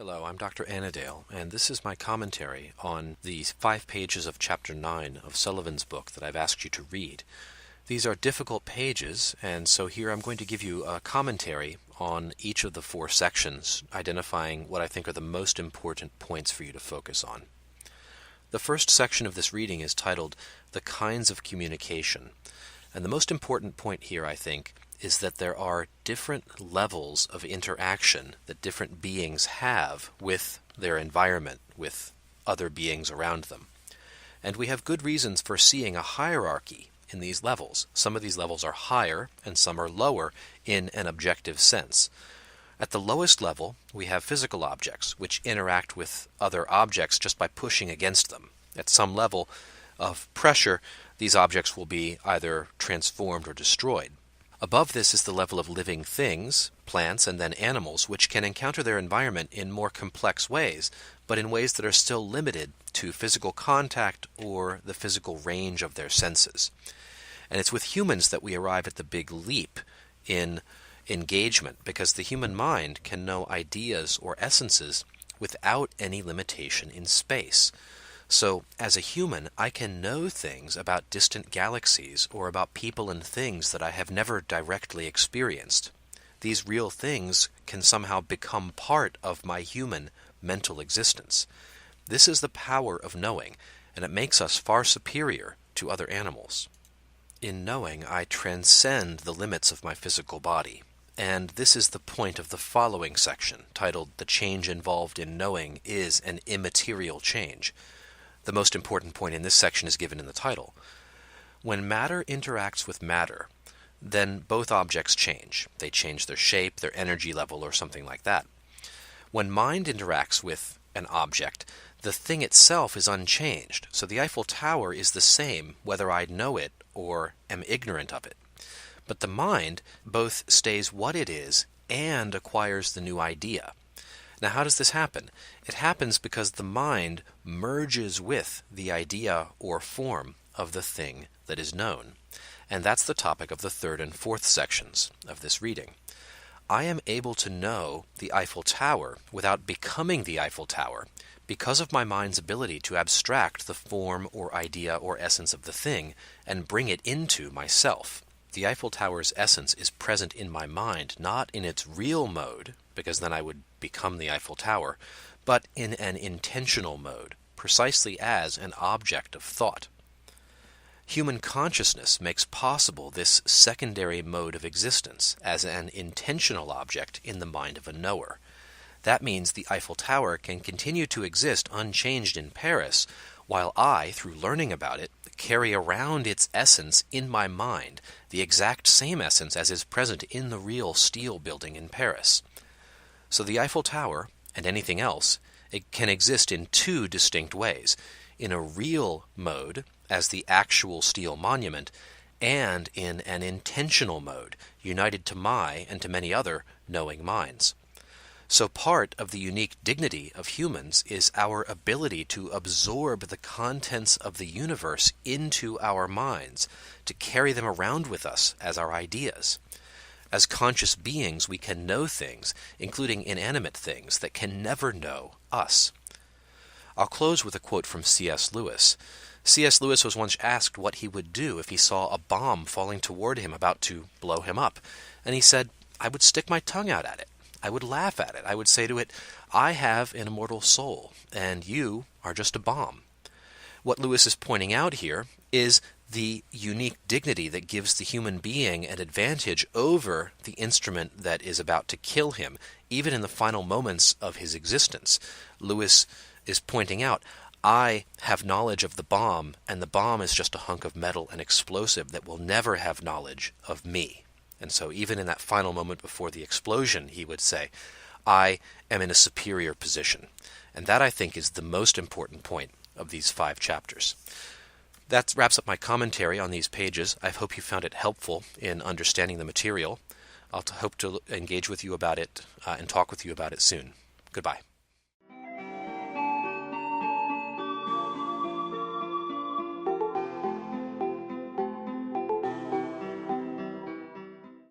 Hello, I'm Dr. Anadale, and this is my commentary on the 5 pages of Chapter 9 of Sullivan's book that I've asked you to read. These are difficult pages, and so here I'm going to give you a commentary on each of the 4 sections, identifying what I think are the most important points for you to focus on. The first section of this reading is titled, The Kinds of Communication, and the most important point here, I think, is that there are different levels of interaction that different beings have with their environment, with other beings around them. And we have good reasons for seeing a hierarchy in these levels. Some of these levels are higher and some are lower in an objective sense. At the lowest level, we have physical objects, which interact with other objects just by pushing against them. At some level of pressure, these objects will be either transformed or destroyed. Above this is the level of living things, plants and then animals, which can encounter their environment in more complex ways, but in ways that are still limited to physical contact or the physical range of their senses. And it's with humans that we arrive at the big leap in engagement, because the human mind can know ideas or essences without any limitation in space. So, as a human, I can know things about distant galaxies or about people and things that I have never directly experienced. These real things can somehow become part of my human mental existence. This is the power of knowing, and it makes us far superior to other animals. In knowing, I transcend the limits of my physical body. And this is the point of the following section, titled, The Change Involved in Knowing is an Immaterial Change. The most important point in this section is given in the title. When matter interacts with matter, then both objects change. They change their shape, their energy level, or something like that. When mind interacts with an object, the thing itself is unchanged. So the Eiffel Tower is the same whether I know it or am ignorant of it. But the mind both stays what it is and acquires the new idea. Now, how does this happen? It happens because the mind merges with the idea or form of the thing that is known. And that's the topic of the 3rd and 4th sections of this reading. I am able to know the Eiffel Tower without becoming the Eiffel Tower because of my mind's ability to abstract the form or idea or essence of the thing and bring it into myself. The Eiffel Tower's essence is present in my mind, not in its real mode, because then I would become the Eiffel Tower, but in an intentional mode, precisely as an object of thought. Human consciousness makes possible this secondary mode of existence as an intentional object in the mind of a knower. That means the Eiffel Tower can continue to exist unchanged in Paris, while I, through learning about it, carry around its essence in my mind, the exact same essence as is present in the real steel building in Paris. So the Eiffel Tower, and anything else, it can exist in 2 distinct ways, in a real mode, as the actual steel monument, and in an intentional mode, united to my and to many other knowing minds. So part of the unique dignity of humans is our ability to absorb the contents of the universe into our minds, to carry them around with us as our ideas. As conscious beings, we can know things, including inanimate things, that can never know us. I'll close with a quote from C.S. Lewis. C.S. Lewis was once asked what he would do if he saw a bomb falling toward him about to blow him up. And he said, I would stick my tongue out at it. I would laugh at it. I would say to it, I have an immortal soul, and you are just a bomb. What Lewis is pointing out here is the unique dignity that gives the human being an advantage over the instrument that is about to kill him, even in the final moments of his existence. Lewis is pointing out, I have knowledge of the bomb, and the bomb is just a hunk of metal and explosive that will never have knowledge of me. And so even in that final moment before the explosion, he would say, I am in a superior position. And that, I think, is the most important point of these 5 chapters. That wraps up my commentary on these pages. I hope you found it helpful in understanding the material. I'll hope to engage with you about it and talk with you about it soon. Goodbye.